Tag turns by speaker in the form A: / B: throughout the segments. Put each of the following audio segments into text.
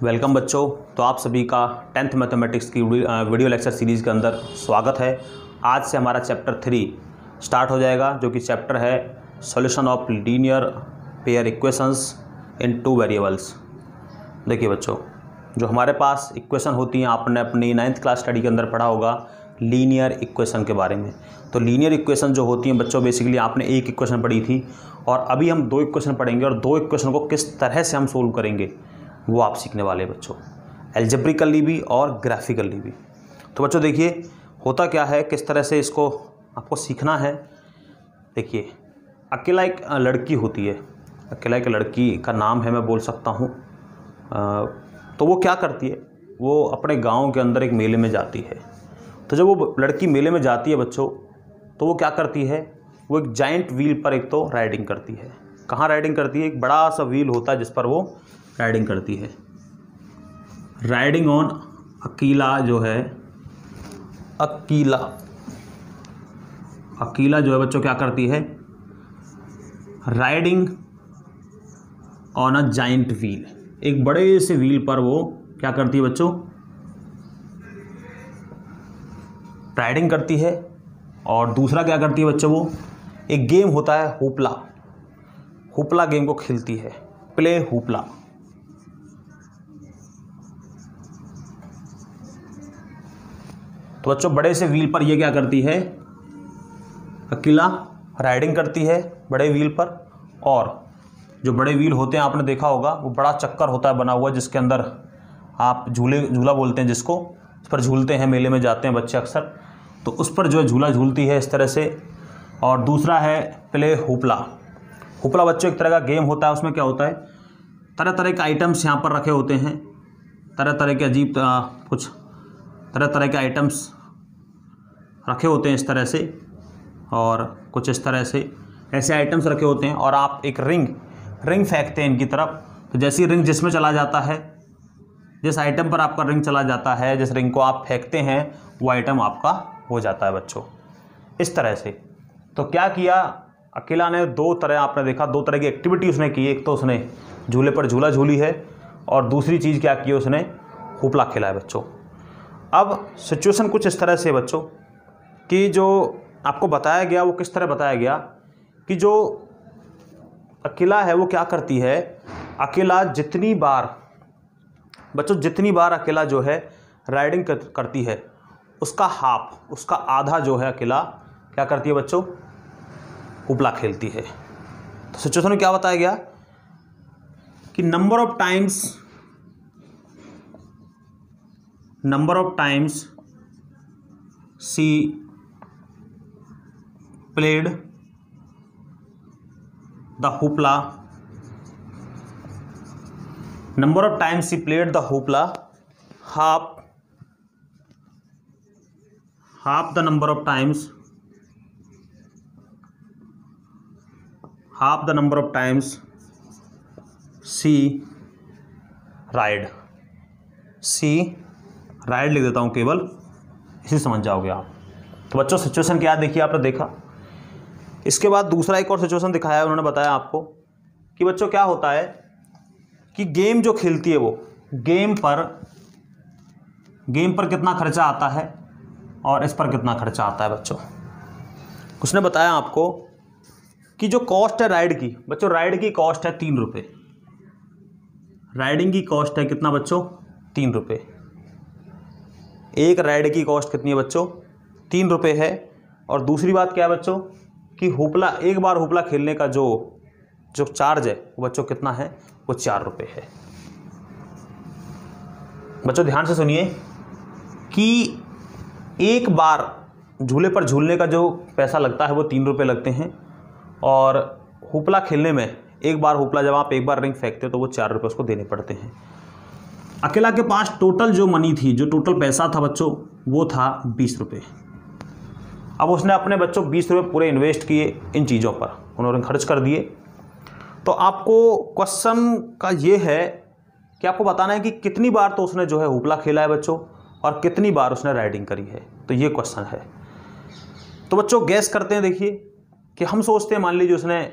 A: Welcome बच्चों। तो आप सभी का 10th मैथमेटिक्स की वीडियो लेक्चर सीरीज़ के अंदर स्वागत है। आज से हमारा चैप्टर 3 स्टार्ट हो जाएगा, जो कि चैप्टर है solution of linear pair equations in 2 variables. देखिए बच्चों, जो हमारे पास इक्वेशन होती हैं, आपने अपनी 9th क्लास स्टडी के अंदर पढ़ा होगा लीनियर इक्वेशन के बारे में। तो लीनियर इक्वेशन जो होती हैं बच्चों, बेसिकली आपने एक इक्वेशन पढ़ी थी और अभी हम 2 इक्वेशन पढ़ेंगे और 2 इक्वेशन को किस तरह से हम सोल्व करेंगे वो आप सीखने वाले बच्चों, एल्जेब्रिकली भी और ग्राफिकली भी। तो बच्चों देखिए होता क्या है, किस तरह से इसको आपको सीखना है। देखिए, अकेला एक लड़की होती है, अकेला एक लड़की का नाम है, मैं बोल सकता हूँ। तो वो क्या करती है, वो अपने गांव के अंदर एक मेले में जाती है। तो जब वो लड़की मेले में जाती है बच्चों, तो वो क्या करती है, वो एक जाइंट व्हील पर एक तो राइडिंग करती है। कहाँ राइडिंग करती है? एक बड़ा सा व्हील होता है जिस पर वो राइडिंग करती है। राइडिंग ऑन अकीला जो है, अकीला जो है बच्चों क्या करती है, riding on a giant wheel, एक बड़े से व्हील पर वो क्या करती है बच्चों, राइडिंग करती है। और दूसरा क्या करती है बच्चों, वो एक गेम होता है हुपला, हुपला गेम को खेलती है, प्ले हुपला। तो बच्चों बड़े से व्हील पर ये क्या करती है, अकेला राइडिंग करती है बड़े व्हील पर। और जो बड़े व्हील होते हैं आपने देखा होगा, वो बड़ा चक्कर होता है बना हुआ, जिसके अंदर आप झूला बोलते हैं जिसको, उस पर झूलते हैं, मेले में जाते हैं बच्चे अक्सर। तो उस पर जो है झूला झूलती है इस तरह से। और दूसरा है प्ले हुपला। हुपला बच्चों एक तरह का गेम होता है, उसमें क्या होता है, तरह तरह के आइटम्स यहाँ पर रखे होते हैं, तरह तरह के अजीब कुछ तरह तरह के आइटम्स रखे होते हैं इस तरह से, और कुछ इस तरह से ऐसे आइटम्स रखे होते हैं। और आप एक रिंग फेंकते हैं इनकी तरफ। तो जैसी रिंग जिसमें चला जाता है, जिस आइटम पर आपका रिंग चला जाता है, जिस रिंग को आप फेंकते हैं, वो आइटम आपका हो जाता है बच्चों, इस तरह से। तो क्या किया अकेला ने, 2 तरह आपने देखा, 2 तरह की एक्टिविटी उसने की। एक तो उसने झूले पर झूला झूली है, और दूसरी चीज़ क्या की, उसने हुपला खेला है बच्चों। अब सिचुएशन कुछ इस तरह से बच्चों कि जो आपको बताया गया वो किस तरह बताया गया कि जो अकेला है वो क्या करती है, अकेला जितनी बार बच्चों, जितनी बार अकेला जो है राइडिंग करती है, उसका हाफ, उसका आधा जो है अकेला क्या करती है बच्चों, हुपला खेलती है। तो सिचुएशन में क्या बताया गया कि number of times she played the hoopla, number of times she played the hoopla, half the number of times she ride लिख देता हूँ केवल, इसी समझ जाओगे आप। तो बच्चों सिचुएशन क्या देखिए, आपने देखा। इसके बाद दूसरा एक और सिचुएशन दिखाया है, उन्होंने बताया आपको कि बच्चों क्या होता है कि गेम जो खेलती है वो गेम पर कितना खर्चा आता है और इस पर कितना खर्चा आता है बच्चों। उसने बताया आपको कि जो कॉस्ट है राइड की, बच्चों राइड की कॉस्ट है 3 रुपये। राइडिंग की कॉस्ट है कितना बच्चों, 3 रुपये। एक राइड की कॉस्ट कितनी है बच्चों, 3 रुपये है। और दूसरी बात क्या है बच्चों कि हुपला, एक बार हुपला खेलने का जो चार्ज है वो बच्चों कितना है, वो 4 रुपये है। बच्चों ध्यान से सुनिए कि एक बार झूले पर झूलने का जो पैसा लगता है वो 3 रुपये लगते हैं, और हुपला खेलने में एक बार हुपला, जब आप एक बार रिंग फेंकते हो तो वो 4 रुपये उसको देने पड़ते हैं। अकेला के पास टोटल जो मनी थी, जो टोटल पैसा था बच्चों, वो था 20 रुपये। अब उसने अपने बच्चों 20 रुपये पूरे इन्वेस्ट किए इन चीज़ों पर, उन्होंने खर्च कर दिए। तो आपको क्वेश्चन का ये है कि आपको बताना है कि कितनी बार तो उसने जो है हुपला खेला है बच्चों, और कितनी बार उसने राइडिंग करी है। तो ये क्वेश्चन है। तो बच्चों गैस करते हैं, देखिए कि हम सोचते हैं, मान लीजिए उसने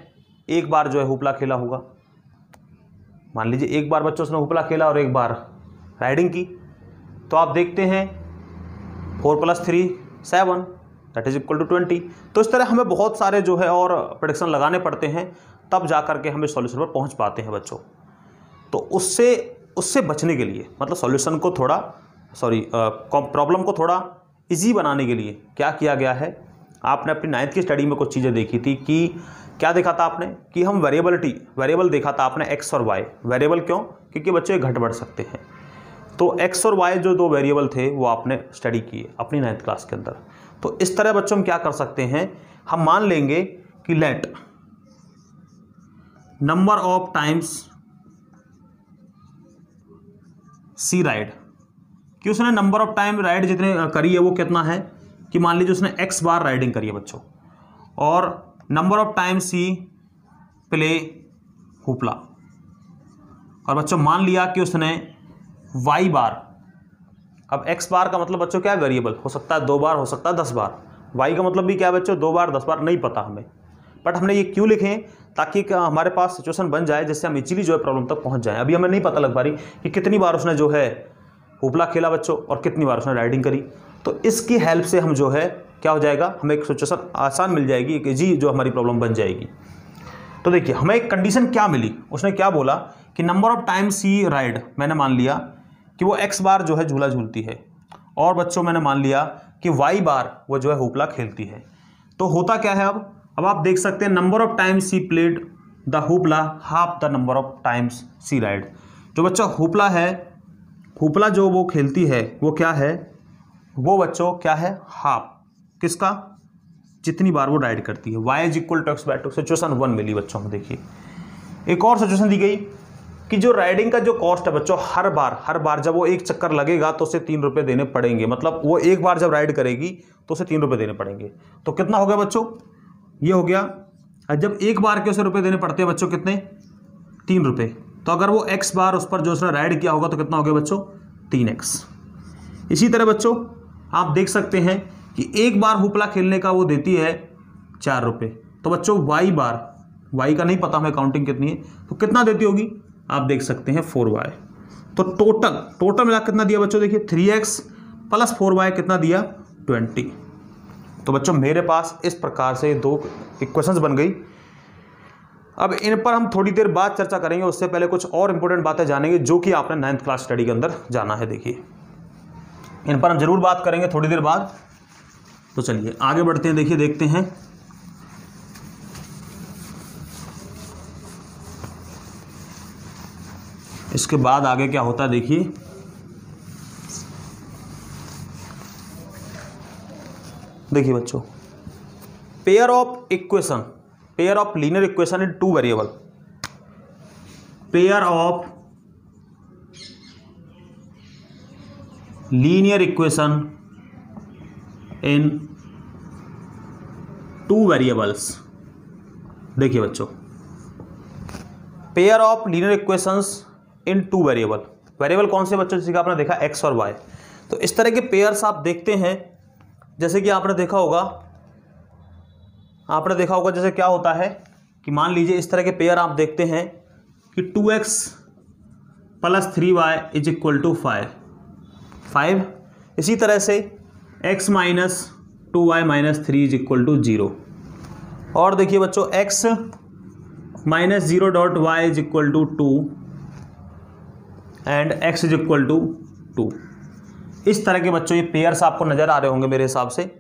A: एक बार जो है हुपला खेला होगा, मान लीजिए एक बार बच्चों उसने हुपला खेला और एक बार राइडिंग की। तो आप देखते हैं 4 + 3 7 दैट इज इक्वल टू 20। तो इस तरह हमें बहुत सारे जो है और प्रेडिक्शन लगाने पड़ते हैं, तब जा करके हम इस सॉल्यूशन पर पहुंच पाते हैं बच्चों। तो उससे बचने के लिए, मतलब सॉल्यूशन को थोड़ा प्रॉब्लम को थोड़ा इजी बनाने के लिए क्या किया गया है, आपने अपनी 9th की स्टडी में कुछ चीज़ें देखी थी कि क्या देखा था आपने कि हम वेरिएबल देखा था आपने एक्स और वाई। वेरिएबल क्यों? क्योंकि बच्चे घट बढ़ सकते हैं। तो एक्स और वाई जो 2 वेरिएबल थे वो आपने स्टडी किए अपनी 9th क्लास के अंदर। तो इस तरह बच्चों हम क्या कर सकते हैं, हम मान लेंगे कि let number of times she ride, कि उसने नंबर ऑफ टाइम राइड जितने करी है वो कितना है, कि मान लीजिए उसने x बार राइडिंग करी है बच्चों, और number of time she play hoopla, और बच्चों मान लिया कि उसने y बार, अब x बार का मतलब बच्चों क्या है, वेरिएबल, हो सकता है 2 बार, हो सकता है 10 बार। y का मतलब भी क्या है बच्चों, 2 बार 10 बार, नहीं पता हमें, बट हमने ये क्यों लिखे ताकि हमारे पास सिचुएशन बन जाए जिससे हम इजीली जो है प्रॉब्लम तक पहुंच जाएं। अभी हमें नहीं पता लग पा रही कि कितनी बार उसने जो है हुपला खेला बच्चों और कितनी बार उसने राइडिंग करी। तो इसकी हेल्प से हम जो है क्या हो जाएगा, हमें एक सिचुएशन आसान मिल जाएगी, एक इजी जो हमारी प्रॉब्लम बन जाएगी। तो देखिए हमें एक कंडीशन क्या मिली, उसने क्या बोला कि number of time she ride, मैंने मान लिया कि वो x बार जो है झूला झूलती है, और बच्चों मैंने मान लिया कि y बार वो जो है हुपला खेलती है। तो होता क्या है, अब आप देख सकते हैं number of times she played the hoopla half the number of times she ride. जो बच्चा हुपला है, हुपला जो वो खेलती है वो क्या है, वो बच्चों क्या है, हाफ किसका, जितनी बार वो राइड करती है। y is equal to x/2। Situation 1 मिली बच्चों में। देखिए एक और सिचुएशन दी गई कि जो राइडिंग का जो कॉस्ट है बच्चों, हर बार जब वो एक चक्कर लगेगा तो उसे 3 रुपये देने पड़ेंगे, मतलब वो एक बार जब राइड करेगी तो उसे 3 रुपये देने पड़ेंगे। तो कितना हो गया बच्चों, ये हो गया, जब एक बार के उसे रुपये देने पड़ते हैं बच्चों कितने, 3 रुपये। तो अगर वो x बार उस पर जो उसने राइड किया होगा तो कितना हो गया बच्चों, 3x। इसी तरह बच्चों आप देख सकते हैं कि एक बार हुपला खेलने का वो देती है 4 रुपये। तो बच्चों y बार, y का नहीं पता हमें काउंटिंग कितनी है, तो कितना देती होगी, आप देख सकते हैं 4y। तो टोटल मिला कितना दिया बच्चों, देखिए 3x + 4y कितना दिया, 20। तो बच्चों मेरे पास इस प्रकार से 2 इक्वेशंस बन गई। अब इन पर हम थोड़ी देर बाद चर्चा करेंगे, उससे पहले कुछ और इंपॉर्टेंट बातें जानेंगे जो कि आपने 9th क्लास स्टडी के अंदर जाना है। देखिए इन पर हम जरूर बात करेंगे थोड़ी देर बाद। तो चलिए आगे बढ़ते हैं, देखिए देखते हैं। इसके बाद आगे क्या होता है, देखिए बच्चों, pair of linear equation in 2 variable, pair of linear equation in 2 variables. देखिए बच्चों, pair of linear equations in 2 variable कौन से बच्चों, जैसे कि आपने देखा x और y। तो इस तरह के पेयर्स आप देखते हैं, जैसे कि आपने देखा होगा जैसे क्या होता है कि मान लीजिए इस तरह के पेयर आप देखते हैं कि 2x + 3y = 5। इसी तरह से x - 2y - 3 = 0। और देखिए बच्चों x - 0.y = 2 एंड x = 2। इस तरह के बच्चों ये पेयर्स आपको नजर आ रहे होंगे मेरे हिसाब से।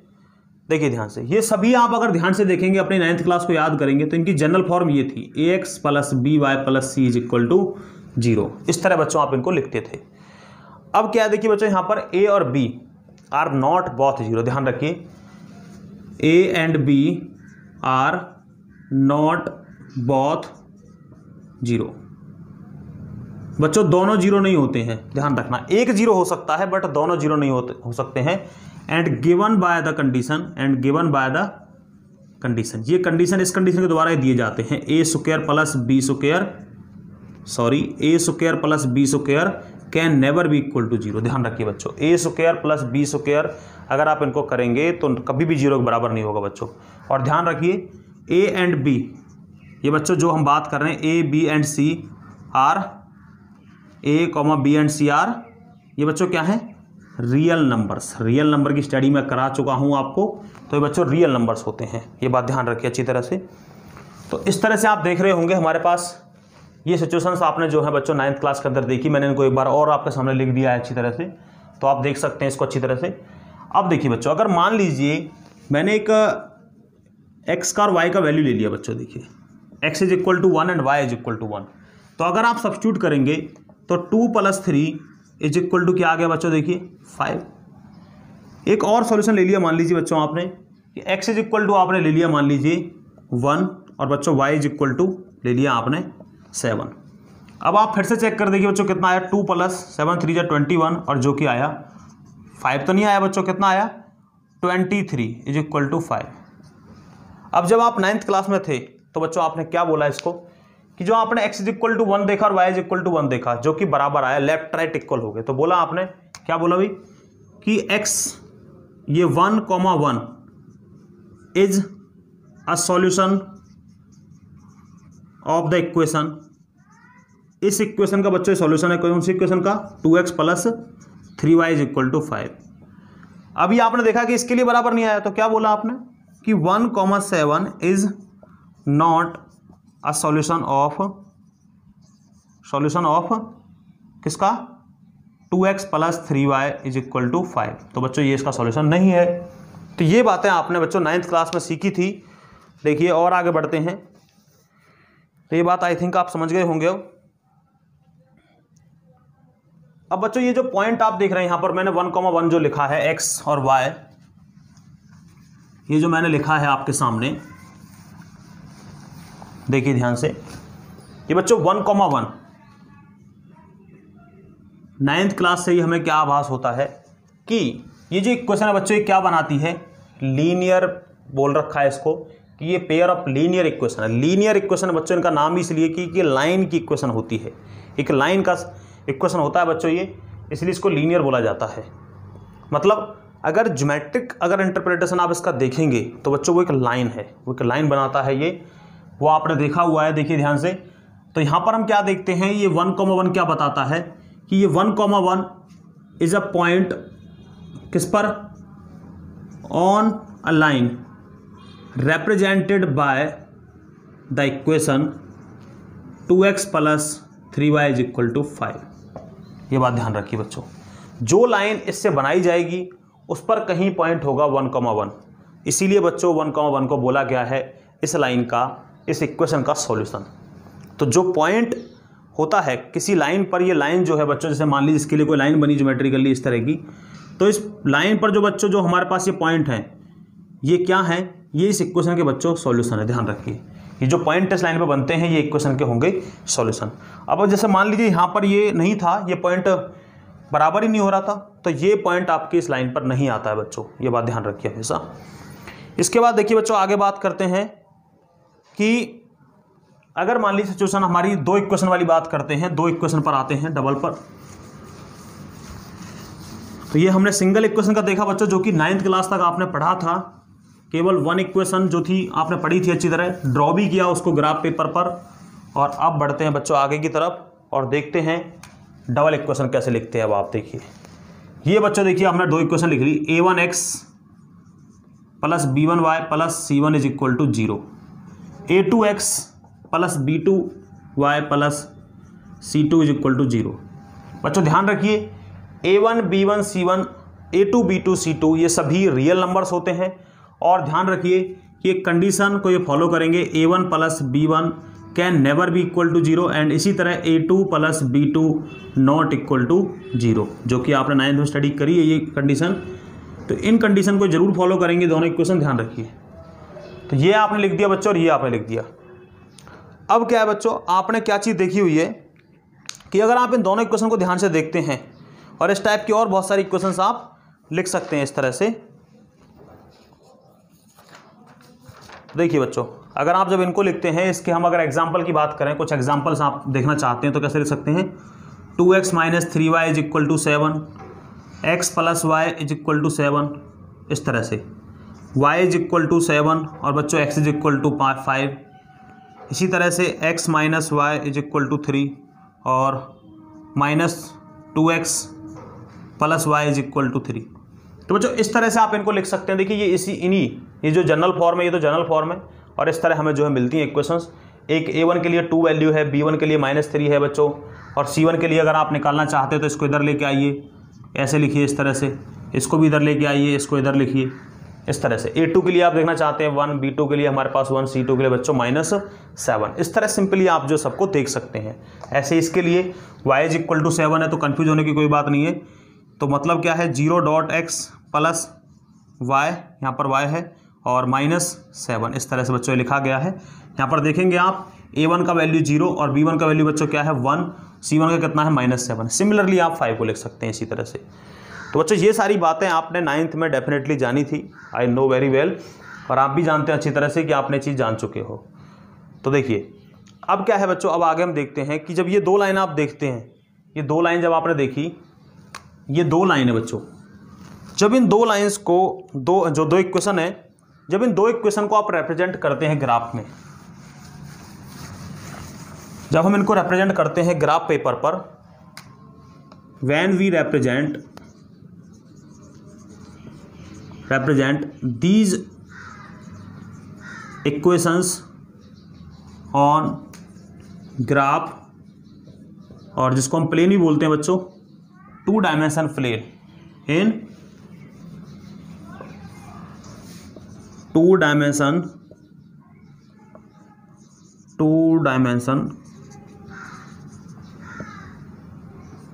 A: देखिए ध्यान से, ये सभी आप अगर ध्यान से देखेंगे, अपनी 9th क्लास को याद करेंगे, तो इनकी जनरल फॉर्म ये थी, ax + by + c = 0। इस तरह बच्चों आप इनको लिखते थे। अब क्या है, देखिए बच्चों यहाँ पर a और b आर नॉट बोथ 0। ध्यान रखिए, a and b are not both 0। बच्चों दोनों 0 नहीं होते हैं, ध्यान रखना, एक 0 हो सकता है बट दोनों 0 नहीं हो सकते हैं। And given by the condition, ये कंडीशन, इस कंडीशन के द्वारा दिए जाते हैं, a² + b² can never be equal to 0। ध्यान रखिए बच्चों, a² + b² अगर आप इनको करेंगे तो कभी भी 0 के बराबर नहीं होगा बच्चों। और ध्यान रखिए a एंड b, ये बच्चों जो हम बात कर रहे हैं a, b and c are, a, b and c are ये बच्चों क्या है, रियल नंबर्स। रियल नंबर की स्टडी मैं करा चुका हूँ आपको, तो ये बच्चों रियल नंबर्स होते हैं, ये बात ध्यान रखिए अच्छी तरह से। तो इस तरह से आप देख रहे होंगे हमारे पास ये सिचुएशंस आपने जो है बच्चों 9th क्लास के अंदर देखी, मैंने इनको एक बार और आपके सामने लिख दिया है अच्छी तरह से, तो आप देख सकते हैं इसको अच्छी तरह से। अब देखिए बच्चों, अगर मान लीजिए मैंने एक एक्स का और वाई का वैल्यू ले लिया बच्चों, देखिए x is equal to 1 and y is equal to 1, तो अगर आप सब्स्टिट्यूट करेंगे तो 2 + 3 इज इक्वल टू क्या आ गया बच्चों, देखिए 5। एक और सॉल्यूशन ले लिया मान लीजिए बच्चों आपने कि x इज इक्वल टू आपने ले लिया मान लीजिए 1 और बच्चों y इज इक्वल टू ले लिया आपने 7। अब आप फिर से चेक कर देखिए बच्चों कितना आया, 2 + 7 3 = 21, और जो कि आया 5 तो नहीं आया बच्चों, कितना आया 23 इज इक्वल टू 5। अब जब आप 9th क्लास में थे तो बच्चों आपने क्या बोला इसको कि जो आपने x इज इक्वल टू 1 देखा और y इज इक्वल टू 1 देखा, जो कि बराबर आया, लेफ्ट राइट इक्वल हो गए, तो बोला आपने क्या बोला भाई कि x ये 1,1 is a solution of the equation. इस इक्वेशन का बच्चों सॉल्यूशन है कौन सी इक्वेशन का, 2x + 3y is equal to 5। अभी आपने देखा कि इसके लिए बराबर नहीं आया, तो क्या बोला आपने कि 1,7 is not a solution of किसका, 2x + 3y is equal to 5। तो बच्चों ये इसका सॉल्यूशन नहीं है। तो ये बातें आपने बच्चों 9th क्लास में सीखी थी। देखिए और आगे बढ़ते हैं, तो ये बात आई थिंक आप समझ गए होंगे। अब बच्चों ये जो पॉइंट आप देख रहे हैं यहाँ पर मैंने 1,1 जो लिखा है x और y, ये जो मैंने लिखा है आपके सामने देखिए ध्यान से, ये बच्चों 1,1 9th क्लास से ही हमें क्या आभास होता है कि ये जो इक्वेशन है बच्चों ये क्या बनाती है, लीनियर बोल रखा है इसको कि ये पेयर ऑफ लीनियर इक्वेशन है। लीनियर इक्वेशन बच्चों इनका नाम इसलिए कि लाइन की इक्वेशन होती है, एक लाइन का इक्वेशन होता है बच्चों ये, इसलिए इसको लीनियर बोला जाता है। मतलब अगर ज्योमेट्रिक अगर इंटरप्रिटेशन आप इसका देखेंगे तो बच्चों वो एक लाइन है, वो एक लाइन बनाता है ये, वो आपने देखा हुआ है। देखिए ध्यान से, तो यहाँ पर हम क्या देखते हैं, ये 1,1 क्या बताता है कि ये 1,1 इज अ पॉइंट किस पर, on a line represented by the equation 2x + 3y is equal to 5। ये बात ध्यान रखिए बच्चों, जो लाइन इससे बनाई जाएगी उस पर कहीं पॉइंट होगा 1,1, इसीलिए बच्चों 1,1 को बोला गया है इस लाइन का, इस इक्वेशन का सॉल्यूशन। तो जो पॉइंट होता है किसी लाइन पर, ये लाइन जो है बच्चों, जैसे मान लीजिए इसके लिए कोई लाइन बनी ज्योमेट्रिकली इस तरह की, तो इस लाइन पर जो बच्चों जो हमारे पास ये पॉइंट हैं ये क्या हैं, ये इस इक्वेशन के बच्चों सॉल्यूशन है। ध्यान रखिए, ये जो पॉइंट इस लाइन पे बनते हैं ये इक्वेशन के होंगे सॉल्यूशन। अब जैसे मान लीजिए यहाँ पर ये नहीं था, ये पॉइंट बराबर ही नहीं हो रहा था, तो ये पॉइंट आपकी इस लाइन पर नहीं आता है बच्चों, ये बात ध्यान रखिए हमेशा। इसके बाद देखिए बच्चों आगे बात करते हैं कि अगर मान लीजिए सिचुएशन हमारी 2 इक्वेशन वाली बात करते हैं, 2 इक्वेशन पर आते हैं डबल पर। तो ये हमने सिंगल इक्वेशन का देखा बच्चों, जो कि 9th क्लास तक आपने पढ़ा था, केवल 1 इक्वेशन जो थी आपने पढ़ी थी अच्छी तरह, ड्रॉ भी किया उसको ग्राफ पेपर पर। और अब बढ़ते हैं बच्चों आगे की तरफ और देखते हैं डबल इक्वेशन कैसे लिखते हैं। अब आप देखिए, ये बच्चों देखिए हमने 2 इक्वेशन लिख ली, a1x + b1y + c1 is equal to 0, a2x + b2y + c2 is equal to 0। बच्चों ध्यान रखिए, a1 b1 c1 a2 b2 c2 ये सभी रियल नंबर्स होते हैं। और ध्यान रखिए कि एक कंडीशन को ये फॉलो करेंगे, a1 + b1 can never be equal to 0 and इसी तरह a2 + b2 not equal to 0, जो कि आपने 9th में स्टडी करी है ये कंडीशन। तो इन कंडीशन को जरूर फॉलो करेंगे दोनों इक्वेशन, ध्यान रखिए। तो ये आपने लिख दिया बच्चों और ये आपने लिख दिया। अब क्या है बच्चों, आपने क्या चीज़ देखी हुई है कि अगर आप इन दोनों इक्वेशन को ध्यान से देखते हैं और इस टाइप की और बहुत सारी इक्वेशंस आप लिख सकते हैं इस तरह से। देखिए बच्चों, अगर आप जब इनको लिखते हैं, इसके हम अगर एग्जांपल की बात करें, कुछ एग्जांपल्स आप देखना चाहते हैं तो कैसे लिख सकते हैं, 2x - 3y is equal to 7, x + y is equal to 7, इस तरह से y इज इक्वल टू 7 और बच्चों x इज इक्वल टू 5, इसी तरह से x - y is equal to 3 और -2x plus y is equal to 3। तो बच्चों इस तरह से आप इनको लिख सकते हैं। देखिए ये जो जनरल फॉर्म है, ये तो जनरल फॉर्म है, और इस तरह हमें जो है मिलती हैं इक्वेशंस। एक A1 के लिए 2 वैल्यू है, B1 के लिए -3 है बच्चों, और C1 के लिए अगर आप निकालना चाहते हो तो इसको इधर लेके आइए, ऐसे लिखिए इस तरह से, इसको भी इधर लेके आइए, इसको इधर लिखिए इस तरह से। A2 के लिए आप देखना चाहते हैं 1, B2 के लिए हमारे पास 1, C2 के लिए बच्चों -7। इस तरह सिंपली आप जो सबको देख सकते हैं। ऐसे इसके लिए y इज इक्वल टू 7 है, तो कन्फ्यूज होने की कोई बात नहीं है। तो मतलब क्या है, 0.x प्लस y, यहाँ पर y है, और -7, इस तरह से बच्चों लिखा गया है। यहाँ पर देखेंगे आप A1 का वैल्यू 0 और B1 का वैल्यू बच्चों क्या है 1, C1 का कितना है -7। सिमिलरली आप 5 को लिख सकते हैं इसी तरह से। तो बच्चों ये सारी बातें आपने 9th में डेफिनेटली जानी थी, आई नो वेरी वेल, और आप भी जानते हैं अच्छी तरह से कि आपने चीज़ जान चुके हो। तो देखिए अब क्या है बच्चों, अब आगे हम देखते हैं कि जब ये 2 लाइन आप देखते हैं, ये 2 लाइन जब आपने देखी, ये 2 लाइन है बच्चों, जब इन 2 लाइन्स को दो इक्वेशन है, जब इन 2 इक्वेशन को आप रिप्रेजेंट करते हैं ग्राफ में, जब हम इनको रिप्रेजेंट करते हैं ग्राफ पेपर पर, when we represent these equations on graph, और जिसको हम प्लेन भी बोलते हैं बच्चों, 2 डायमेंशन प्लेन, इन 2 डायमेंशन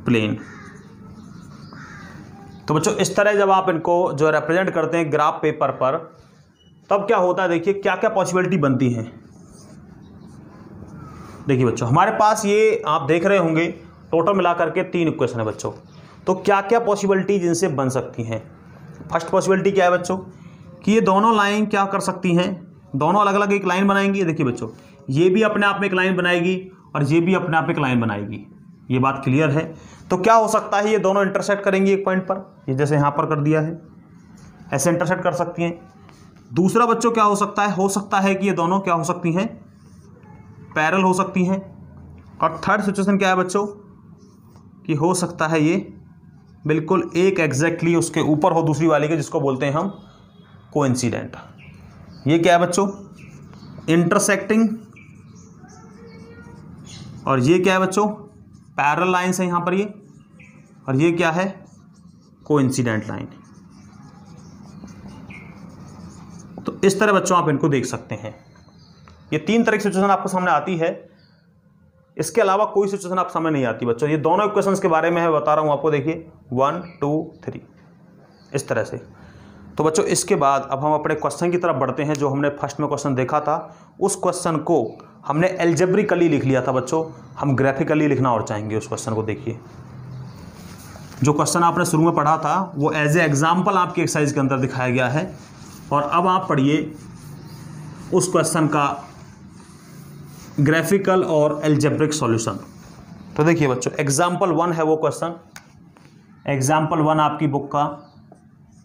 A: प्लेन। तो बच्चों इस तरह जब आप इनको जो रिप्रेजेंट करते हैं ग्राफ पेपर पर, तब क्या होता है, देखिए क्या क्या पॉसिबिलिटी बनती हैं। देखिए बच्चों हमारे पास ये आप देख रहे होंगे टोटल मिलाकर के 3 इक्वेशन है बच्चों। तो क्या क्या पॉसिबिलिटी जिनसे बन सकती हैं। फर्स्ट पॉसिबिलिटी क्या है बच्चों, कि ये दोनों लाइन क्या कर सकती हैं, दोनों अलग अलग एक लाइन बनाएंगी। देखिए बच्चों ये भी अपने आप में एक लाइन बनाएगी और ये भी अपने आप एक लाइन बनाएगी, ये बात क्लियर है। तो क्या हो सकता है, ये दोनों इंटरसेक्ट करेंगी एक पॉइंट पर, ये जैसे यहाँ पर कर दिया है, ऐसे इंटरसेक्ट कर सकती हैं। दूसरा बच्चों क्या हो सकता है कि ये दोनों क्या हो सकती हैं, पैरेलल हो सकती हैं। और थर्ड सिचुएशन क्या है बच्चों, कि हो सकता है ये बिल्कुल एक एग्जैक्टली उसके ऊपर हो दूसरी वाली के, जिसको बोलते हैं हम कोइंसिडेंट। ये क्या है बच्चों, इंटरसेक्टिंग, और ये क्या है बच्चों, पैरेलल लाइन्स है यहाँ पर ये, और ये क्या है, कोइंसिडेंट लाइन। तो इस तरह बच्चों आप इनको देख सकते हैं। ये 3 तरह की सिचुएशन आपको सामने आती है, इसके अलावा कोई सिचुएशन आप सामने नहीं आती बच्चों। ये दोनों इक्वेशंस के बारे में है बता रहा हूँ आपको, देखिए 1 2 3 इस तरह से। तो बच्चों इसके बाद अब हम अपने क्वेश्चन की तरफ बढ़ते हैं। जो हमने फर्स्ट में क्वेश्चन देखा था, उस क्वेश्चन को हमने एल्जेब्रिकली लिख लिया था बच्चों, हम ग्राफिकली लिखना और चाहेंगे उस क्वेश्चन को। देखिए जो क्वेश्चन आपने शुरू में पढ़ा था वो एज ए एग्जाम्पल आपकी एक्सरसाइज के अंदर दिखाया गया है, और अब आप पढ़िए उस क्वेश्चन का ग्राफिकल और एल्जेब्रिक सॉल्यूशन। तो देखिए बच्चों एग्जाम्पल 1 है वो क्वेश्चन, एग्जाम्पल 1 आपकी बुक का,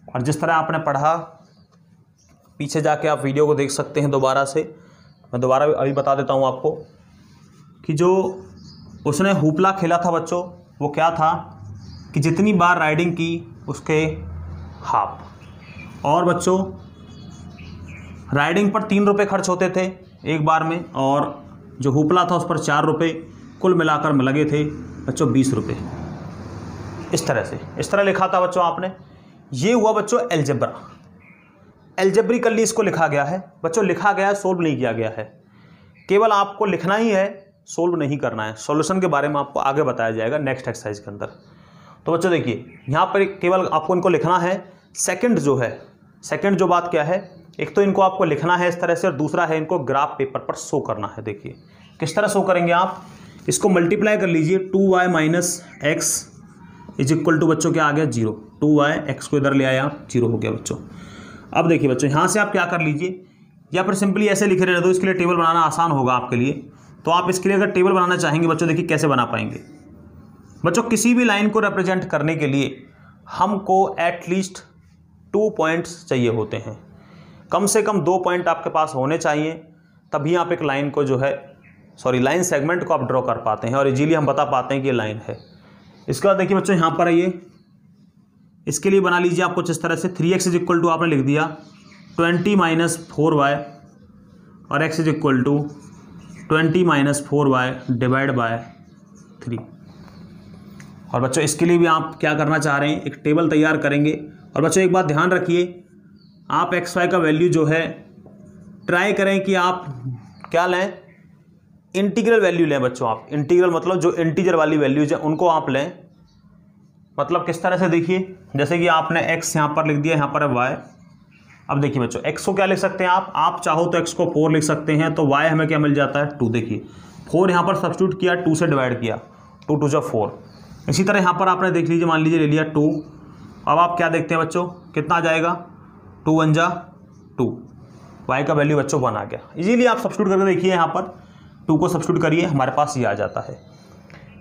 A: और जिस तरह आपने पढ़ा पीछे जाके आप वीडियो को देख सकते हैं दोबारा से। मैं दोबारा अभी बता देता हूँ आपको कि जो उसने हुपला खेला था बच्चों, वो क्या था कि जितनी बार राइडिंग की उसके हाफ, और बच्चों राइडिंग पर 3 रुपये खर्च होते थे एक बार में, और जो हुपला था उस पर 4 रुपये, कुल मिलाकर में लगे थे बच्चों 20 रुपये। इस तरह से, इस तरह लिखा था बच्चों आपने। ये हुआ बच्चों एल्जेब्रा, एल्जेब्रिकली इसको लिखा गया है बच्चों, लिखा गया है, सोल्व नहीं किया गया है। केवल आपको लिखना ही है, सोल्व नहीं करना है। सॉल्यूशन के बारे में आपको आगे बताया जाएगा नेक्स्ट एक्सरसाइज के अंदर। तो बच्चों देखिए यहाँ पर केवल आपको इनको लिखना है। सेकंड जो है, सेकंड जो बात क्या है, एक तो इनको आपको लिखना है इस तरह से, और दूसरा है इनको ग्राफ पेपर पर शो करना है। देखिए किस तरह शो करेंगे आप, इसको मल्टीप्लाई कर लीजिए, 2y minus x is equal to बच्चों क्या आ गया 0, 2y, एक्स को इधर ले आया 0 हो गया बच्चों। अब देखिए बच्चों यहाँ से आप क्या कर लीजिए, या फिर सिंपली ऐसे लिखे रहने दो, इसके लिए टेबल बनाना आसान होगा आपके लिए। तो आप इसके लिए अगर टेबल बनाना चाहेंगे बच्चों, देखिए कैसे बना पाएंगे बच्चों। किसी भी लाइन को रिप्रेजेंट करने के लिए हमको एटलीस्ट 2 पॉइंट्स चाहिए होते हैं, कम से कम 2 पॉइंट आपके पास होने चाहिए, तभी आप एक लाइन को जो है लाइन सेगमेंट को आप ड्रॉ कर पाते हैं और इजीली हम बता पाते हैं कि ये लाइन है। इसके बाद देखिए बच्चों यहाँ पर है इसके लिए बना लीजिए आप कुछ इस तरह से 3x इज इक्वल टू आपने लिख दिया 20 माइनस 4y और x इज इक्वल टू 20 माइनस 4y डिवाइड बाय 3। और बच्चों इसके लिए भी आप क्या करना चाह रहे हैं, एक टेबल तैयार करेंगे। और बच्चों एक बात ध्यान रखिए, आप एक्स वाई का वैल्यू जो है ट्राई करें कि आप क्या लें, इंटीग्रल वैल्यू लें बच्चों। आप इंटीग्रल मतलब जो इंटीजर वाली वैल्यूज हैं उनको आप लें। मतलब किस तरह से, देखिए जैसे कि आपने x यहाँ पर लिख दिया, यहाँ पर है y। अब देखिए बच्चों x को क्या लिख सकते हैं आप चाहो तो x को 4 लिख सकते हैं, तो y हमें क्या मिल जाता है 2। देखिए 4 यहाँ पर सब्स्टिट्यूट किया, 2 से डिवाइड किया, 2 2 जा 4। इसी तरह यहाँ पर आपने देख लीजिए, मान लीजिए ले लिया 2। अब आप क्या देखते हैं बच्चों, कितना आ जाएगा, 2 1 जा 2, y का वैल्यू बच्चों 1 आ गया। इजीली आप सब्स्टिट्यूट करके देखिए, यहाँ पर 2 को सब्स्टिट्यूट करिए, हमारे पास ये आ जाता है।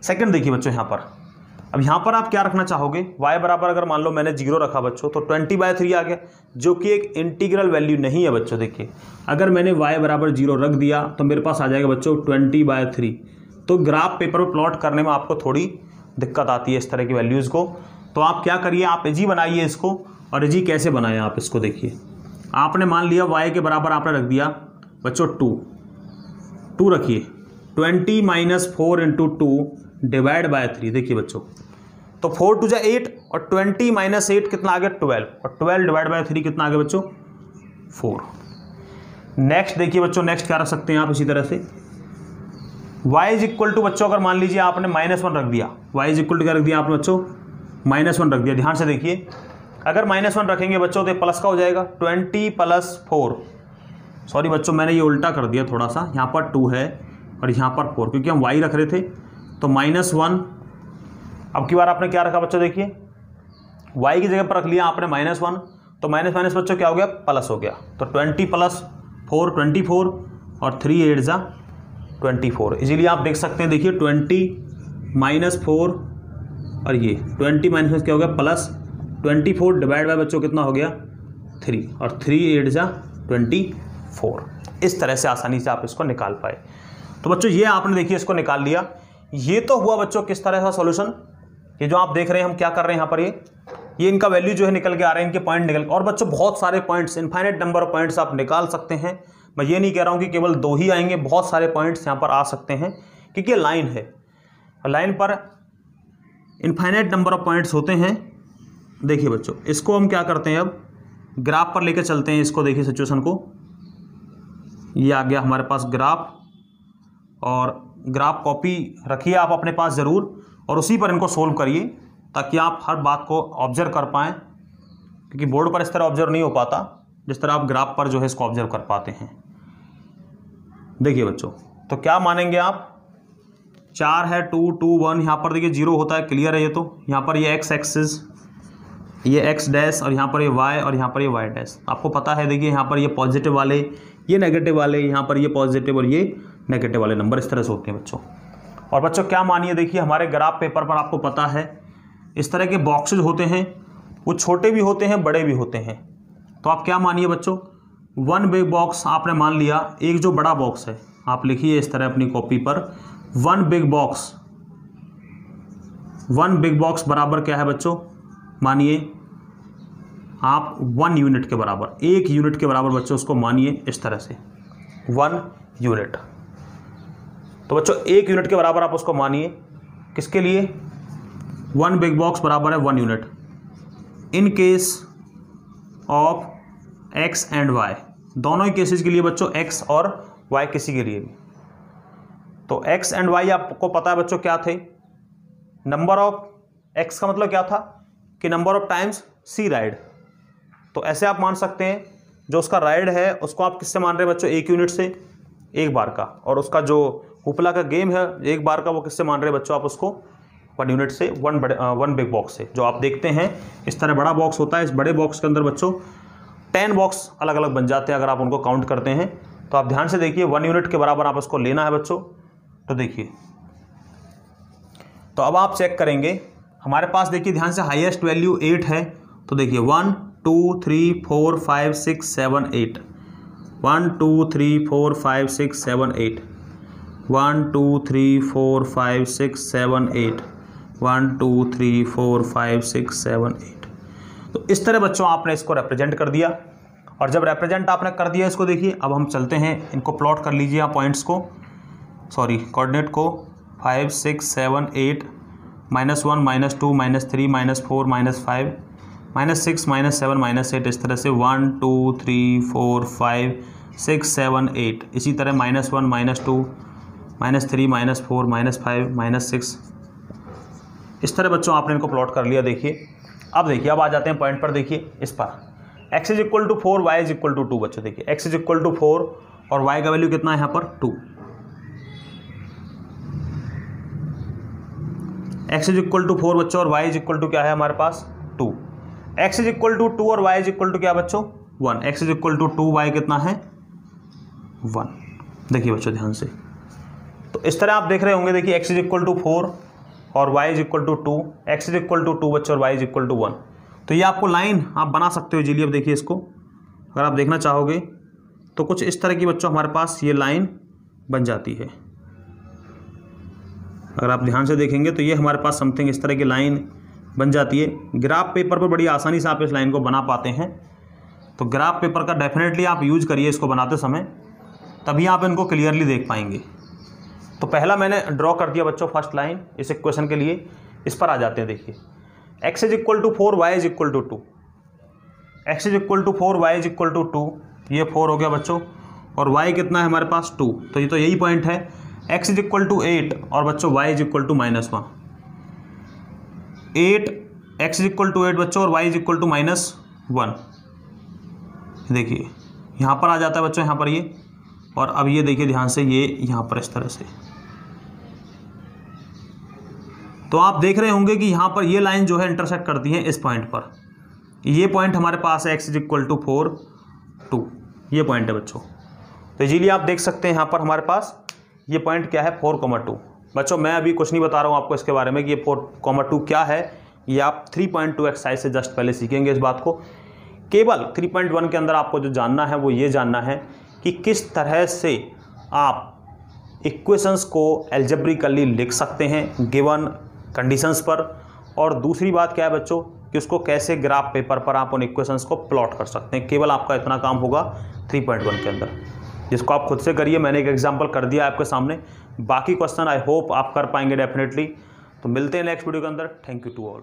A: सेकंड देखिए बच्चों यहाँ पर, अब यहाँ पर आप क्या रखना चाहोगे, y बराबर अगर मान लो मैंने 0 रखा बच्चों तो 20/3 आ गया, जो कि एक इंटीग्रल वैल्यू नहीं है बच्चों। देखिए अगर मैंने y बराबर 0 रख दिया तो मेरे पास आ जाएगा बच्चों 20/3। तो ग्राफ पेपर में प्लॉट करने में आपको थोड़ी दिक्कत आती है इस तरह की वैल्यूज़ को। तो आप क्या करिए, आप इजी बनाइए इसको। और इजी कैसे बनाएं आप इसको देखिए, आपने मान लिया y के बराबर आपने रख दिया बच्चों 2 रखिए, 20 माइनस 4 इंटू 2 डिवाइड बाय 3। देखिए बच्चों, तो 4 2 जा 8 और 20 माइनस 8 कितना आ गया 12, और 12 डिवाइड बाय 3 कितना आ गया बच्चों 4। नेक्स्ट देखिए बच्चों, नेक्स्ट क्या रख सकते हैं आप इसी तरह से, y इज इक्वल टू बच्चों अगर मान लीजिए आपने -1 रख दिया, y इज इक्वल टू क्या रख दिया आपने बच्चों -1 रख दिया। ध्यान से देखिए, अगर -1 रखेंगे बच्चों तो प्लस का हो जाएगा 20 + 4। सॉरी बच्चों मैंने ये उल्टा कर दिया थोड़ा सा, यहाँ पर 2 है और यहाँ पर 4, क्योंकि हम y रख रहे थे। तो -1, अब की बार आपने क्या रखा बच्चों, देखिए y की जगह पर रख लिया आपने -1, तो माइनस माइनस बच्चों क्या हो गया प्लस हो गया। तो 20 + 4 24 और 3 8 जा 24। इसीलिए आप देख सकते हैं, देखिए 20 - 4 और ये 20 माइनस क्या हो गया प्लस 24 डिवाइड बाय बच्चों कितना हो गया 3, और 3 8 जा 24। इस तरह से आसानी से आप इसको निकाल पाए। तो बच्चों ये आपने देखिए इसको निकाल लिया। ये तो हुआ बच्चों किस तरह का सॉल्यूशन, ये जो आप देख रहे हैं हम क्या कर रहे हैं यहाँ पर, ये इनका वैल्यू जो है निकल के आ रहे हैं, इनके पॉइंट निकल। और बच्चों बहुत सारे points, infinite number of points आप निकाल सकते हैं। मैं ये नहीं कह रहा हूँ कि केवल 2 ही आएंगे, बहुत सारे पॉइंट्स यहाँ पर आ सकते हैं, क्योंकि लाइन है, लाइन पर इनफाइनाइट नंबर ऑफ पॉइंट्स होते हैं। देखिए बच्चों इसको हम क्या करते हैं, अब ग्राफ पर लेकर चलते हैं इसको। देखिए सिचुएशन को, ये आ गया हमारे पास ग्राफ, और ग्राफ कॉपी रखिए आप अपने पास ज़रूर, और उसी पर इनको सोल्व करिए ताकि आप हर बात को ऑब्जर्व कर पाएँ, क्योंकि बोर्ड पर इस तरह ऑब्जर्व नहीं हो पाता जिस तरह आप ग्राफ पर जो है इसको ऑब्जर्व कर पाते हैं। देखिए बच्चों, तो क्या मानेंगे आप, 4 है 2 2 1, यहाँ पर देखिए 0 होता है, क्लियर है ये। तो यहाँ पर ये x एक्सिस, ये x डैश, और यहाँ पर ये y, और यहाँ पर ये y डैश। आपको पता है देखिए यहाँ पर ये पॉजिटिव वाले, ये नेगेटिव वाले, यहाँ पर ये पॉजिटिव और ये नेगेटिव वाले नंबर इस तरह से होते हैं बच्चों। और बच्चों क्या मानिए, देखिए हमारे ग्राफ पेपर पर आपको पता है इस तरह के बॉक्सेज होते हैं, वो छोटे भी होते हैं बड़े भी होते हैं। तो आप क्या मानिए बच्चों, 1 बिग बॉक्स आपने मान लिया, एक जो बड़ा बॉक्स है आप लिखिए इस तरह अपनी कॉपी पर, 1 बिग बॉक्स, 1 बिग बॉक्स बराबर क्या है बच्चों, मानिए आप 1 यूनिट के बराबर, 1 यूनिट के बराबर बच्चों उसको मानिए इस तरह से 1 यूनिट। तो बच्चों 1 यूनिट के बराबर आप उसको मानिए, किसके लिए, 1 बिग बॉक्स बराबर है 1 unit in case of x and y, दोनों ही केसेस के लिए बच्चों, x और y किसी के लिए भी। तो x एंड y आपको पता है बच्चों क्या थे, नंबर ऑफ x का मतलब क्या था कि number of times c ride. तो ऐसे आप मान सकते हैं जो उसका राइड है उसको आप किससे मान रहे हैं बच्चों, 1 यूनिट से, 1 बार का। और उसका जो हुपला का गेम है 1 बार का, वो किससे मान रहे हैं बच्चों आप उसको, 1 यूनिट से, 1 बिग बॉक्स से। जो आप देखते हैं इस तरह बड़ा बॉक्स होता है, इस बड़े बॉक्स के अंदर बच्चों 10 बॉक्स अलग अलग बन जाते हैं अगर आप उनको काउंट करते हैं। तो आप ध्यान से देखिए 1 यूनिट के बराबर आप उसको लेना है बच्चों। तो देखिए, तो अब आप चेक करेंगे हमारे पास, देखिए ध्यान से हाईएस्ट वैल्यू 8 है। तो देखिए 1 2 3 4 5 6 7 8, 1 2 3 4 5 6 7 8, 1 2 3 4 5 6 7 8, 1 2 3 4 5 6 7 8। तो इस तरह बच्चों आपने इसको रिप्रेजेंट कर दिया। और जब रिप्रेजेंट आपने कर दिया इसको, देखिए अब हम चलते हैं, इनको प्लॉट कर लीजिए आप पॉइंट्स को, सॉरी कोऑर्डिनेट को, 5 6 7 8 -1 -2 -3 -4 -5 -6 -7 -8, इस तरह से 1 2 3 4 5 6 7 8, इसी तरह -1 -2 -3 -4 -5 -6, इस तरह बच्चों आपने इनको प्लॉट कर लिया। देखिए अब देखिए, अब आ जाते हैं पॉइंट पर। देखिए इस पर x = 4 y = 2 बच्चों। देखिए x = 4 और y का वैल्यू कितना है यहाँ पर 2। x = 4 बच्चों और y = क्या है हमारे पास 2। x = 2 और y = क्या बच्चों 1। x = 2, y कितना है 1। देखिए बच्चों ध्यान से, तो इस तरह आप देख रहे होंगे। देखिए x = 4 और y = 2, x = 2 बच्चों और y = 1। तो ये आपको लाइन आप बना सकते हो इजीली। अब देखिए इसको अगर आप देखना चाहोगे तो कुछ इस तरह की बच्चों हमारे पास ये लाइन बन जाती है। अगर आप ध्यान से देखेंगे तो ये हमारे पास समथिंग इस तरह की लाइन बन जाती है। ग्राफ पेपर पर बड़ी आसानी से आप इस लाइन को बना पाते हैं। तो ग्राफ पेपर का डेफिनेटली आप यूज करिए इसको बनाते समय, तभी आप इनको क्लियरली देख पाएंगे। तो पहला मैंने ड्रॉ कर दिया बच्चों फर्स्ट लाइन इस इक्वेशन के लिए। इस पर आ जाते हैं। देखिए x = 4 y = 2, x = 4 y = 2, ये 4 हो गया बच्चों और y कितना है हमारे पास 2। तो ये तो यही पॉइंट है। x = 8 और बच्चों y = -1, 8 x = 8 बच्चों और y = -1। देखिए यहाँ पर आ जाता है बच्चों, यहाँ पर ये, और अब ये देखिए ध्यान से, ये यहाँ पर इस तरह से। तो आप देख रहे होंगे कि यहाँ पर ये लाइन जो है इंटरसेक्ट करती है इस पॉइंट पर। ये पॉइंट हमारे पास है x = 4 2, ये पॉइंट है बच्चों। तो इजीली आप देख सकते हैं यहाँ पर हमारे पास ये पॉइंट क्या है 4,2। बच्चों मैं अभी कुछ नहीं बता रहा हूँ आपको इसके बारे में कि ये 4,2 क्या है। ये आप 3.2 एक्सरसाइज से जस्ट पहले सीखेंगे इस बात को। केवल 3.1 के अंदर आपको जो जानना है वो ये जानना है कि किस तरह से आप इक्वेशंस को एल्जेब्रिकली लिख सकते हैं गिवन कंडीशंस पर, और दूसरी बात क्या है बच्चों कि उसको कैसे ग्राफ पेपर पर आप उन इक्वेशंस को प्लॉट कर सकते हैं। केवल आपका इतना काम होगा 3.1 के अंदर, जिसको आप खुद से करिए। मैंने एक एग्जांपल कर दिया आपके सामने, बाकी क्वेश्चन आई होप आप कर पाएंगे डेफिनेटली। तो मिलते हैं नेक्स्ट वीडियो के अंदर। Thank you to all.